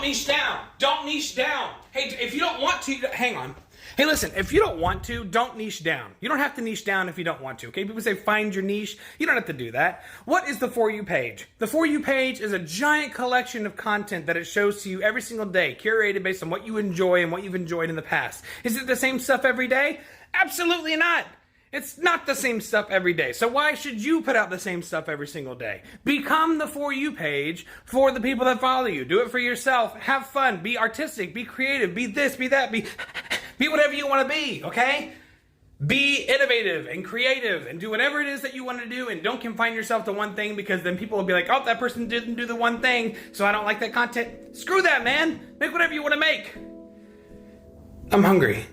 Don't niche down. Don't niche down. Hey, if you don't want to, hang on. Hey, listen, if you don't want to, don't niche down. You don't have to niche down if you don't want to, okay? People say find your niche. You don't have to do that. What is the For You page? The For You page is a giant collection of content that it shows to you every single day, curated based on what you enjoy and what you've enjoyed in the past. Is it the same stuff every day? Absolutely not. It's not the same stuff every day. So why should you put out the same stuff every single day? Become the For You page for the people that follow you. Do it for yourself. Have fun. Be artistic. Be creative. Be this, be that. Be whatever you want to be, okay? Be innovative and creative and do whatever it is that you want to do, and don't confine yourself to one thing, because then people will be like, oh, that person didn't do the one thing, so I don't like that content. Screw that, man. Make whatever you want to make. I'm hungry.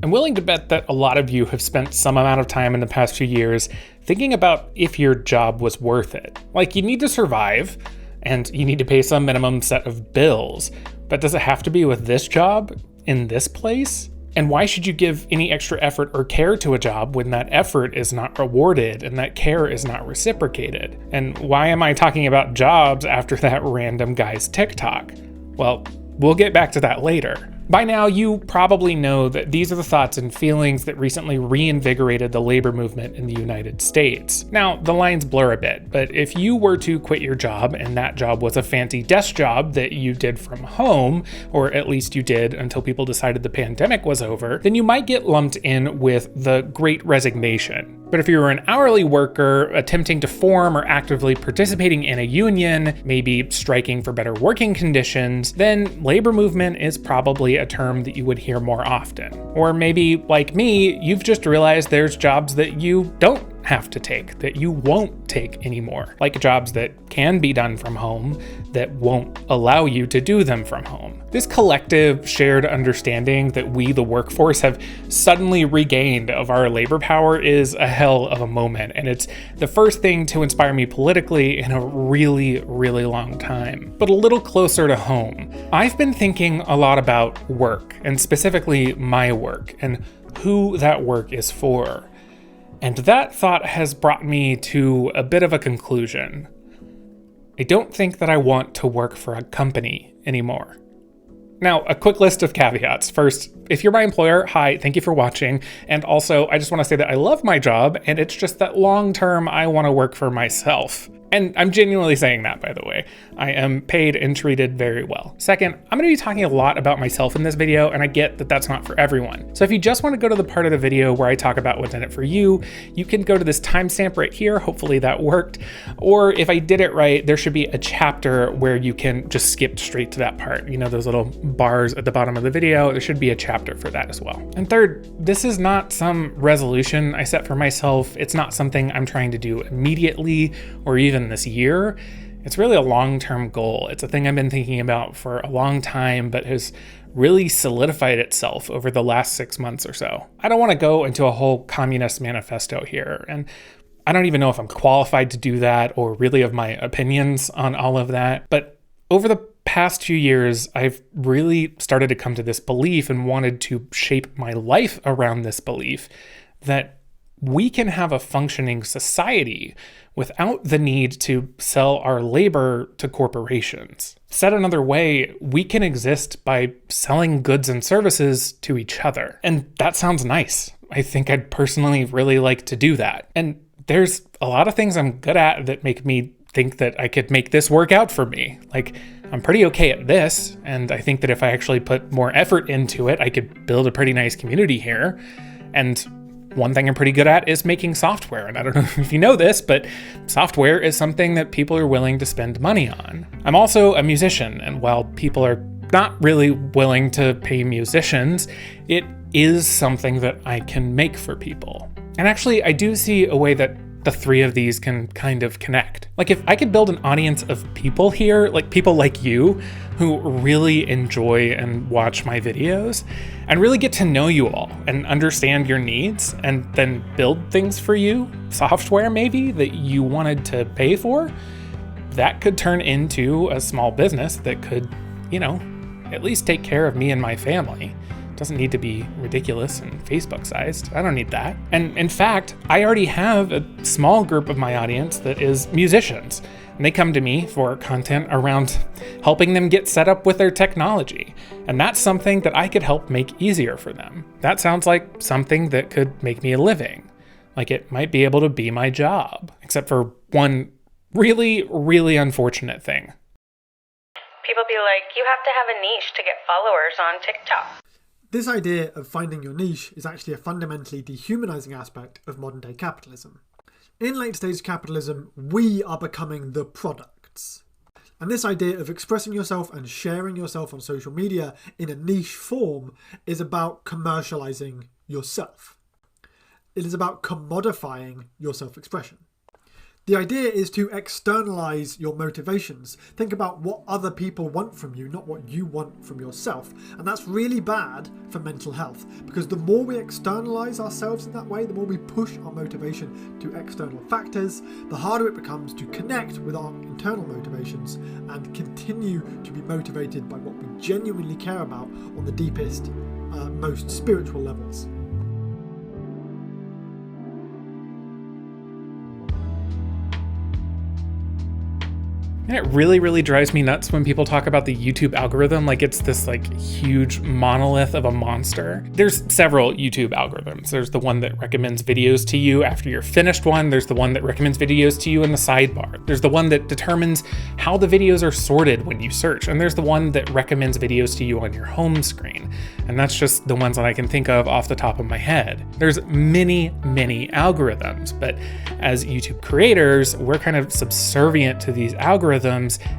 I'm willing to bet that a lot of you have spent some amount of time in the past few years thinking about if your job was worth it. Like, you need to survive, and you need to pay some minimum set of bills. But does it have to be with this job, in this place? And why should you give any extra effort or care to a job when that effort is not rewarded and that care is not reciprocated? And why am I talking about jobs after that random guy's TikTok? Well, we'll get back to that later. By now, you probably know that these are the thoughts and feelings that recently reinvigorated the labor movement in the United States. Now, the lines blur a bit, but if you were to quit your job and that job was a fancy desk job that you did from home, or at least you did until people decided the pandemic was over, then you might get lumped in with the Great Resignation. But if you were an hourly worker attempting to form or actively participating in a union, maybe striking for better working conditions, then labor movement is probably a term that you would hear more often. Or maybe, like me, you've just realized there's jobs that you don't have to take, that you won't take anymore. Like jobs that can be done from home that won't allow you to do them from home. This collective shared understanding that we, the workforce, have suddenly regained of our labor power is a hell of a moment. And it's the first thing to inspire me politically in a really, really long time. But a little closer to home, I've been thinking a lot about work, and specifically my work, and who that work is for. And that thought has brought me to a bit of a conclusion. I don't think that I want to work for a company anymore. Now, a quick list of caveats. First, if you're my employer, hi, thank you for watching. And also, I just want to say that I love my job, and it's just that long term, I want to work for myself. And I'm genuinely saying that, by the way. I am paid and treated very well. Second, I'm going to be talking a lot about myself in this video, and I get that that's not for everyone. So if you just want to go to the part of the video where I talk about what's in it for you, you can go to this timestamp right here. Hopefully that worked. Or if I did it right, there should be a chapter where you can just skip straight to that part. You know, those little bars at the bottom of the video, there should be a chapter for that as well. And third, this is not some resolution I set for myself. It's not something I'm trying to do immediately or even this year. It's really a long-term goal. It's a thing I've been thinking about for a long time, but has really solidified itself over the last 6 months or so. I don't want to go into a whole communist manifesto here, and I don't even know if I'm qualified to do that or really have my opinions on all of that. But over the past few years, I've really started to come to this belief and wanted to shape my life around this belief that we can have a functioning society without the need to sell our labor to corporations. Said another way, we can exist by selling goods and services to each other. And that sounds nice. I think I'd personally really like to do that. And there's a lot of things I'm good at that make me think that I could make this work out for me. Like, I'm pretty okay at this, and I think that if I actually put more effort into it, I could build a pretty nice community here. And one thing I'm pretty good at is making software. And I don't know if you know this, but software is something that people are willing to spend money on. I'm also a musician, and while people are not really willing to pay musicians, it is something that I can make for people. And actually, I do see a way that the three of these can kind of connect. Like, if I could build an audience of people here, like people like you, who really enjoy and watch my videos, and really get to know you all and understand your needs, and then build things for you, software maybe, that you wanted to pay for, that could turn into a small business that could, you know, at least take care of me and my family doesn't need to be ridiculous and Facebook sized. I don't need that. And in fact, I already have a small group of my audience that is musicians. And they come to me for content around helping them get set up with their technology. And that's something that I could help make easier for them. That sounds like something that could make me a living. Like it might be able to be my job, except for one really, really unfortunate thing. People be like, you have to have a niche to get followers on TikTok. This idea of finding your niche is actually a fundamentally dehumanizing aspect of modern day capitalism. In late stage capitalism, we are becoming the products. And this idea of expressing yourself and sharing yourself on social media in a niche form is about commercializing yourself. It is about commodifying your self-expression. The idea is to externalize your motivations. Think about what other people want from you, not what you want from yourself. And that's really bad for mental health, because the more we externalize ourselves in that way, the more we push our motivation to external factors, the harder it becomes to connect with our internal motivations and continue to be motivated by what we genuinely care about on the deepest, most spiritual levels. And it really, really drives me nuts when people talk about the YouTube algorithm like it's this huge monolith of a monster. There's several YouTube algorithms. There's the one that recommends videos to you after you're finished one. There's the one that recommends videos to you in the sidebar. There's the one that determines how the videos are sorted when you search. And there's the one that recommends videos to you on your home screen. And that's just the ones that I can think of off the top of my head. There's many, many algorithms, but as YouTube creators, we're kind of subservient to these algorithms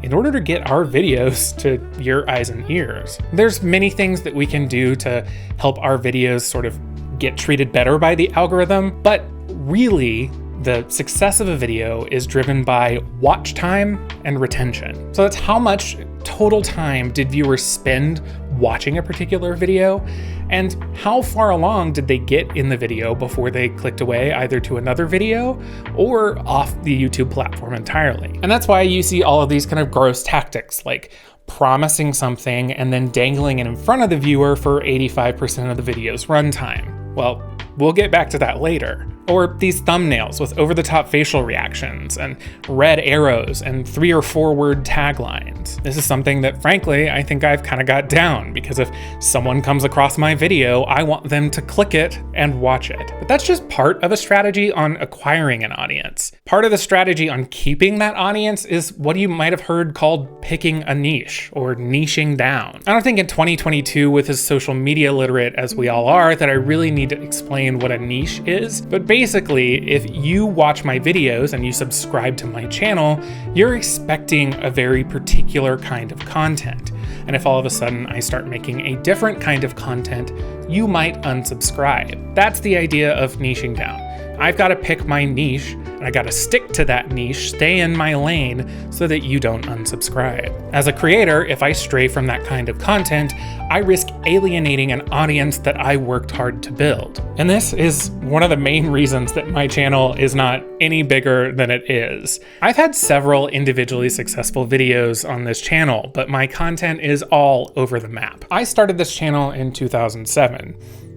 in order to get our videos to your eyes and ears. There's many things that we can do to help our videos sort of get treated better by the algorithm, but really the success of a video is driven by watch time and retention. So that's how much total time did viewers spend watching a particular video, and how far along did they get in the video before they clicked away either to another video or off the YouTube platform entirely. And that's why you see all of these kind of gross tactics, like promising something and then dangling it in front of the viewer for 85% of the video's runtime. Well, we'll get back to that later. Or these thumbnails with over-the-top facial reactions and red arrows and 3 or 4 word taglines. This is something that, frankly, I think I've kind of got down, because if someone comes across my video, I want them to click it and watch it. But that's just part of a strategy on acquiring an audience. Part of the strategy on keeping that audience is what you might have heard called picking a niche or niching down. I don't think in 2022, with as social media literate as we all are, that I really need to explain what a niche is. But basically, if you watch my videos and you subscribe to my channel, you're expecting a very particular kind of content. And if all of a sudden I start making a different kind of content, you might unsubscribe. That's the idea of niching down. I've got to pick my niche, and I got to stick to that niche, stay in my lane, so that you don't unsubscribe. As a creator, if I stray from that kind of content, I risk alienating an audience that I worked hard to build. And this is one of the main reasons that my channel is not any bigger than it is. I've had several individually successful videos on this channel, but my content is all over the map. I started this channel in 2007,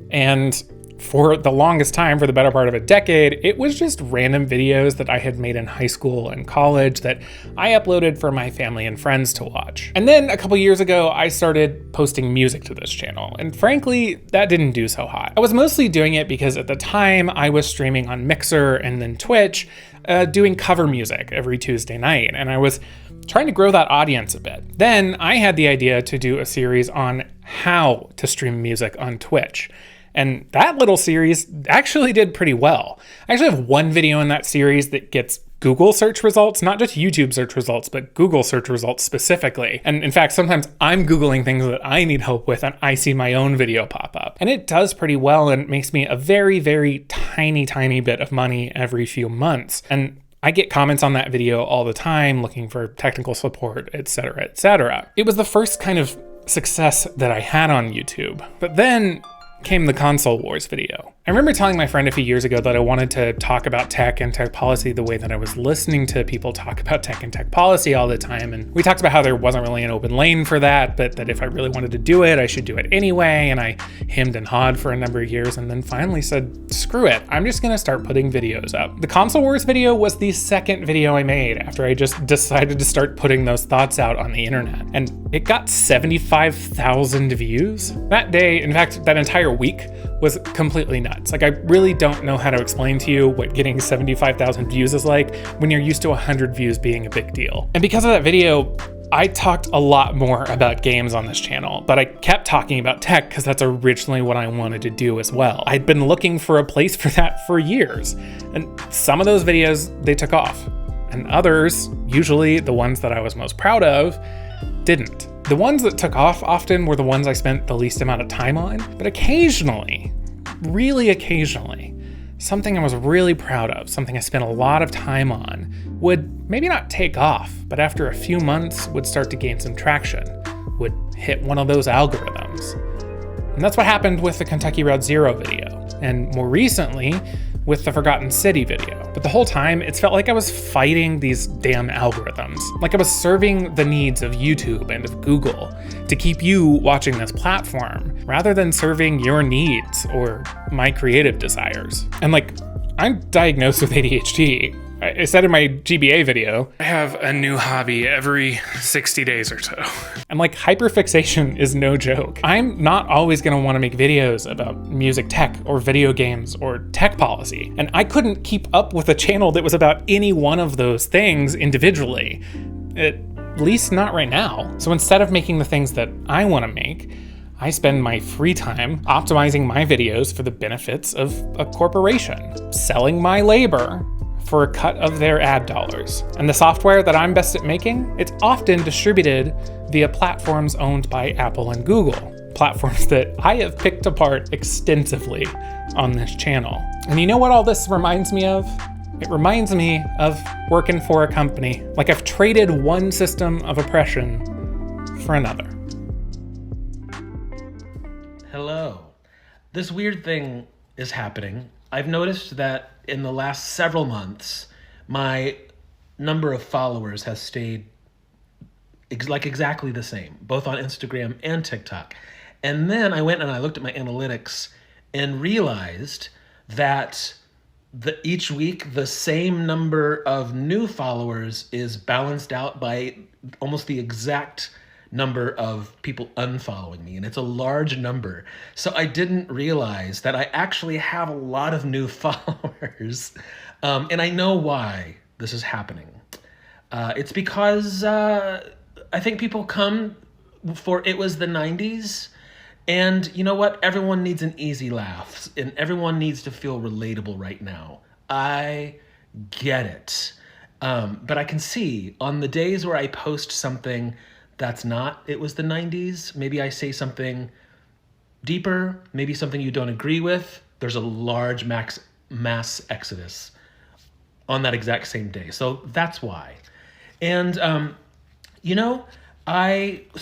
and for the longest time, for the better part of a decade, it was just random videos that I had made in high school and college that I uploaded for my family and friends to watch. And then a couple years ago, I started posting music to this channel. And frankly, that didn't do so hot. I was mostly doing it because at the time I was streaming on Mixer and then Twitch, doing cover music every Tuesday night. And I was trying to grow that audience a bit. Then I had the idea to do a series on how to stream music on Twitch. And that little series actually did pretty well. I actually have one video in that series that gets Google search results, not just YouTube search results, but Google search results specifically. And in fact, sometimes I'm Googling things that I need help with and I see my own video pop up. And it does pretty well and makes me a very, very tiny bit of money every few months. And I get comments on that video all the time looking for technical support, etc., etc. It was the first kind of success that I had on YouTube. But then came the console wars video. I remember telling my friend a few years ago that I wanted to talk about tech and tech policy the way that I was listening to people talk about tech and tech policy all the time. And we talked about how there wasn't really an open lane for that, but that if I really wanted to do it, I should do it anyway. And I hemmed and hawed for a number of years and then finally said, screw it, I'm just gonna start putting videos up. The console wars video was the second video I made after I just decided to start putting those thoughts out on the internet. And it got 75,000 views. That day, in fact, that entire week was completely nuts. Like, I really don't know how to explain to you what getting 75,000 views is like when you're used to 100 views being a big deal. And because of that video, I talked a lot more about games on this channel, but I kept talking about tech because that's originally what I wanted to do as well. I'd been looking for a place for that for years, and some of those videos, they took off, and others, usually the ones that I was most proud of, didn't. The ones that took off often were the ones I spent the least amount of time on, but occasionally, really occasionally, something I was really proud of, something I spent a lot of time on, would maybe not take off, but after a few months would start to gain some traction, would hit one of those algorithms. And that's what happened with the Kentucky Route Zero video, and more recently, with the Forgotten City video. But the whole time, it's felt like I was fighting these damn algorithms. Like I was serving the needs of YouTube and of Google to keep you watching this platform, rather than serving your needs or my creative desires. And like, I'm diagnosed with ADHD. I said in my GBA video, I have a new hobby every 60 days or so. And like, hyperfixation is no joke. I'm not always gonna wanna make videos about music tech or video games or tech policy. And I couldn't keep up with a channel that was about any one of those things individually. At least not right now. So instead of making the things that I wanna make, I spend my free time optimizing my videos for the benefits of a corporation, selling my labor for a cut of their ad dollars. And the software that I'm best at making, it's often distributed via platforms owned by Apple and Google, platforms that I have picked apart extensively on this channel. And you know what all this reminds me of? It reminds me of working for a company. Like, I've traded one system of oppression for another. Hello. This weird thing is happening. I've noticed that in the last several months, my number of followers has stayed exactly the same, both on Instagram and TikTok. And then I went and I looked at my analytics and realized that each week the same number of new followers is balanced out by almost the exact number of people unfollowing me, and it's a large number. So I didn't realize that I actually have a lot of new followers, and I know why this is happening. It's because I think people come for it was the 90s, and you know what? Everyone needs an easy laugh, and everyone needs to feel relatable right now. I get it. But I can see on the days where I post something that's not, it was the 90s, maybe I say something deeper, maybe something you don't agree with, there's a large mass exodus on that exact same day. So that's why. And, so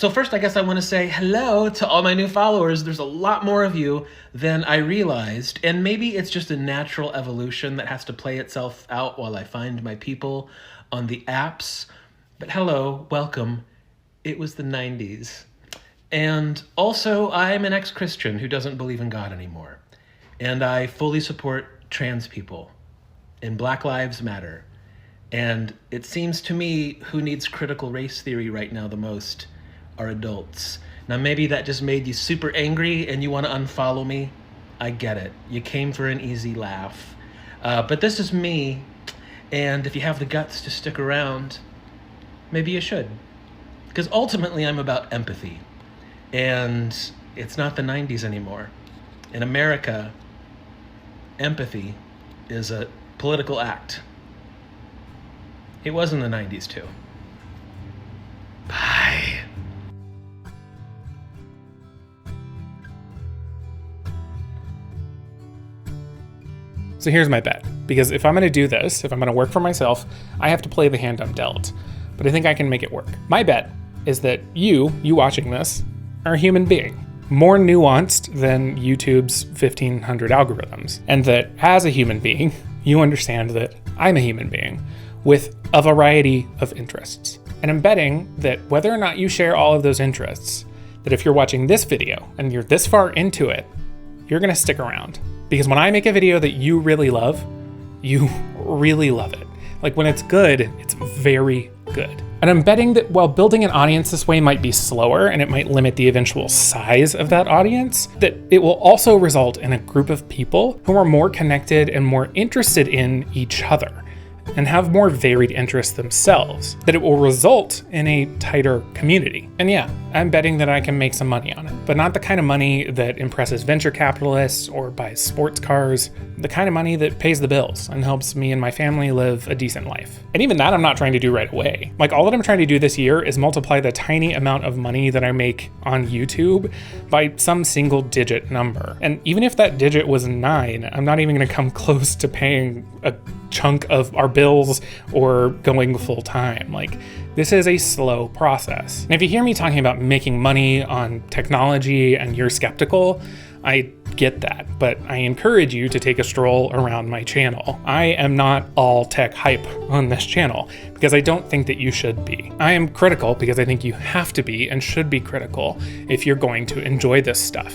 first I guess I want to say hello to all my new followers. There's a lot more of you than I realized. And maybe it's just a natural evolution that has to play itself out while I find my people on the apps. But hello, welcome. It was the 90s. And also, I'm an ex-Christian who doesn't believe in God anymore. And I fully support trans people. And Black Lives Matter. And it seems to me who needs critical race theory right now the most are adults. Now maybe that just made you super angry and you want to unfollow me. I get it. You came for an easy laugh. But this is me. And if you have the guts to stick around, maybe you should. Because ultimately I'm about empathy. And it's not the 90s anymore. In America, empathy is a political act. It was in the 90s too. Bye. So here's my bet. Because if I'm gonna do this, if I'm gonna work for myself, I have to play the hand I'm dealt. But I think I can make it work. My bet is that you watching this, are a human being. more nuanced than YouTube's 1500 algorithms. And that as a human being, you understand that I'm a human being with a variety of interests. And I'm betting that whether or not you share all of those interests, that if you're watching this video and you're this far into it, you're gonna stick around. Because when I make a video that you really love, you really love it. Like when it's good, it's very good. And I'm betting that while building an audience this way might be slower and it might limit the eventual size of that audience, that it will also result in a group of people who are more connected and more interested in each other and have more varied interests themselves, that it will result in a tighter community. And yeah, I'm betting that I can make some money on it, but not the kind of money that impresses venture capitalists or buys sports cars, the kind of money that pays the bills and helps me and my family live a decent life. And even that I'm not trying to do right away. Like all that I'm trying to do this year is multiply the tiny amount of money that I make on YouTube by some single digit number. And even if that digit was 9, I'm not even gonna come close to paying a chunk of our bills or going full time. Like this is a slow process. And if you hear me talking about making money on technology and you're skeptical, I get that, but I encourage you to take a stroll around my channel. I am not all tech hype on this channel because I don't think that you should be. I am critical because I think you have to be and should be critical if you're going to enjoy this stuff.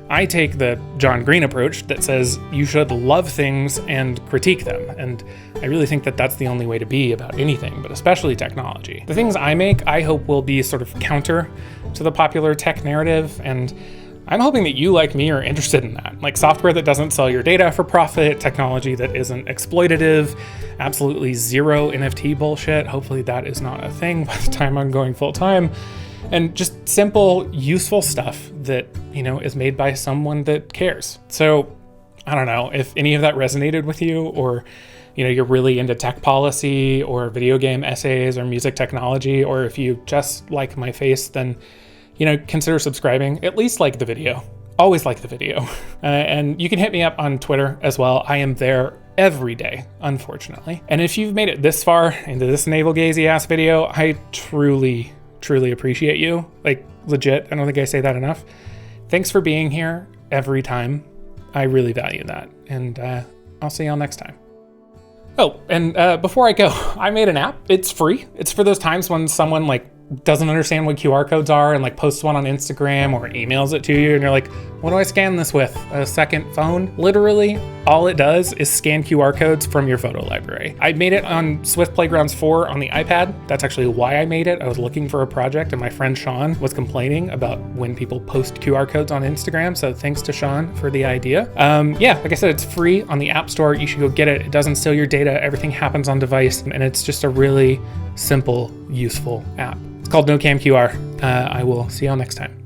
I take the John Green approach that says you should love things and critique them, and I really think that that's the only way to be about anything, but especially technology. The things I make, I hope will be sort of counter to the popular tech narrative, and I'm hoping that you, like me, are interested in that. Like software that doesn't sell your data for profit, technology that isn't exploitative, absolutely zero NFT bullshit. Hopefully that is not a thing by the time I'm going full time. And just simple, useful stuff that, is made by someone that cares. So I don't know if any of that resonated with you, or, you're really into tech policy or video game essays or music technology, or if you just like my face, then, consider subscribing. At least like the video. Always like the video. And you can hit me up on Twitter as well. I am there every day, unfortunately. And if you've made it this far into this navel-gazing ass video, I truly appreciate you. Like legit, I don't think I say that enough. Thanks for being here every time. I really value that. And I'll see y'all next time. Oh, and before I go, I made an app. It's free. It's for those times when someone doesn't understand what QR codes are and posts one on Instagram or emails it to you and you're like, what do I scan this with? A second phone? Literally, all it does is scan QR codes from your photo library. I made it on Swift Playgrounds 4 on the iPad. That's actually why I made it. I was looking for a project and my friend Sean was complaining about when people post QR codes on Instagram. So thanks to Sean for the idea. Yeah, like I said, it's free on the App Store. You should go get it. It doesn't steal your data. Everything happens on device. And it's just a really simple, useful app. It's called NoCam QR. I will see y'all next time.